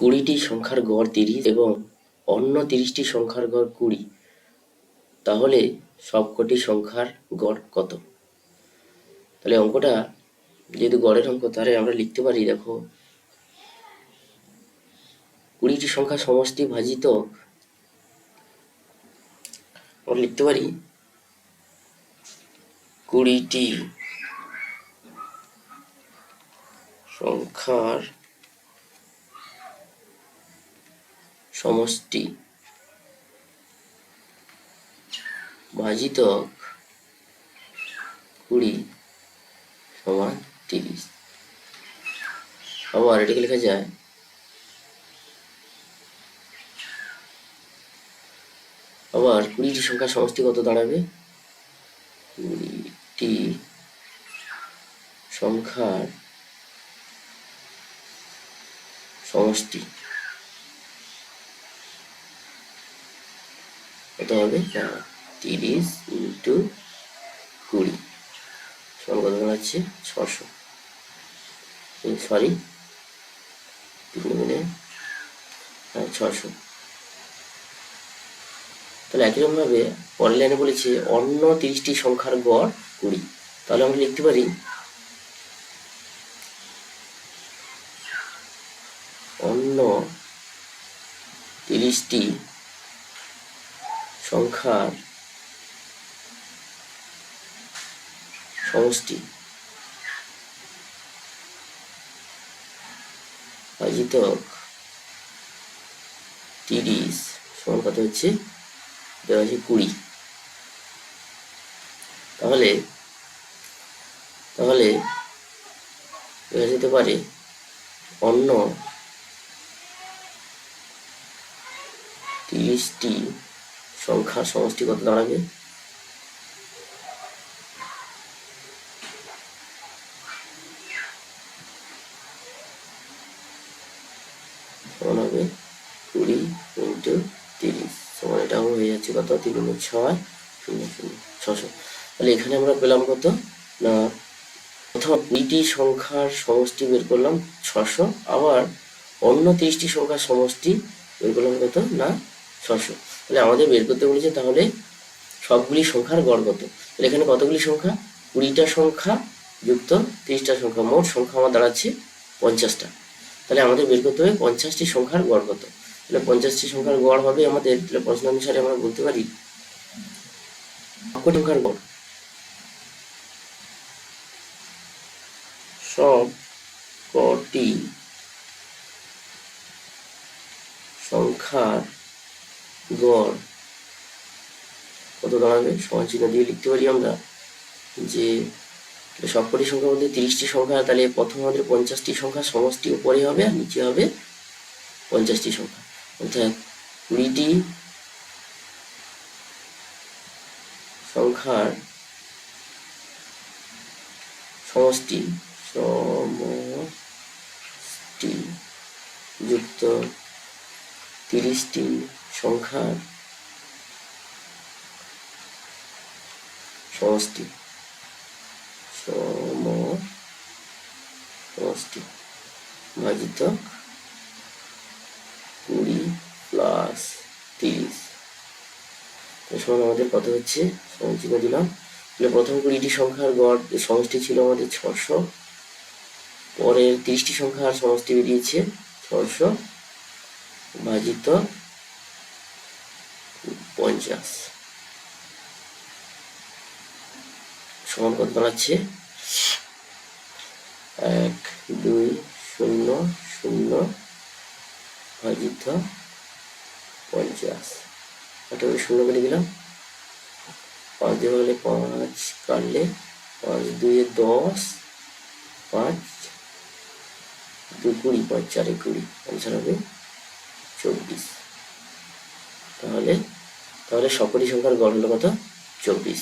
20টি সংখ্যার গড় 30 এবং অন্য 30টি সংখ্যার গড় 20, তাহলে সবকটি সংখ্যার গড় কত? তাহলে অঙ্কটা যেহেতু গড়ের অঙ্ক, তাহলে আমরা লিখতে পারি, দেখো 20টি সংখ্যা সমষ্টি ভাজিত, আমরা লিখতে পারি 20টি সংখ্যার সমষ্টি ভাজিত 20 সমান 30। আবার এটাকে লেখা যায় আবার 20টি সংখ্যার সমষ্টি কত দাঁড়াবে? 20টি সংখ্যার সমষ্টি কত হবে? 30 ইন্টু 20 সমান কত দাঁড়াচ্ছে? 600। সরি, 600। তাহলে একই রকম ভাবে পরের লাইনে বলেছে অন্য 30টি সংখ্যার গড় 20। তাহলে আমরা লিখতে পারি অন্য 30টি সংখ্যার সমষ্টি ভাজিত 30 সমান কত হচ্ছে? দেওয়া আছে 20। তাহলে দেখা যেতে পারে অন্য 30টি সংখ্যার সমষ্টি কত দাঁড়াবে? সমান হবে 20 ইন্টু 30 সমান, এটাও হয়ে যাচ্ছে কত? 3 × 6 0 0 600। তাহলে এখানে আমরা পেলাম কত না, প্রথম 20টি সংখ্যার সমষ্টি বের করলাম 600, আবার অন্য 30টি সংখ্যার সমষ্টি বের করলাম কত না 600। তাহলে আমাদের বের করতে বলেছে তাহলে সবগুলি সংখ্যার গড় কত। তাহলে এখানে কতগুলি সংখ্যা? 20টা সংখ্যা যুক্ত 30টা সংখ্যা, মোট সংখ্যা আমার দাঁড়াচ্ছে 50টা। তাহলে আমাদের বের করতে হবে 50টি সংখ্যার গড় কত। তাহলে 50টি সংখ্যার গড় হবে আমাদের, তাহলে প্রশ্ন অনুসারে আমরা বলতে পারি সংখ্যার গড় সব কটি সংখ্যার গড় কত দাঁড়াবে? সমান চিহ্ন দিয়ে লিখতে পারি আমরা যে সবকটি সংখ্যা বলতে 30টি সংখ্যা, তাহলে প্রথম আমাদের 50টি সংখ্যা সমষ্টি উপরে হবে আর নিচে হবে 50টি সংখ্যা, অর্থাৎ 20টি সংখ্যার সমষ্টি যুক্ত 30টি সংখ্যার সমষ্টি ভাজিত 20 প্লাস 30 সমান আমাদের কত হচ্ছে? সমান চিহ্ন দিলাম। তাহলে প্রথম 20টি সংখ্যার গড় সমষ্টি ছিল আমাদের 600, পরের 30টি সংখ্যার সমষ্টি বেরিয়েছে 600 ভাজিত 50 সমান কত দাঁড়াচ্ছে? 1 2 0 0 ভাজিত 50। এটা 0 কেটে দিলাম, 5 দিয়ে হলে 5 কাটলে 5 2 10, 5 2 20, 5 4 20, আনসার হবে 24। তাহলে সবকটি সংখ্যার গড় হলো কত? 24।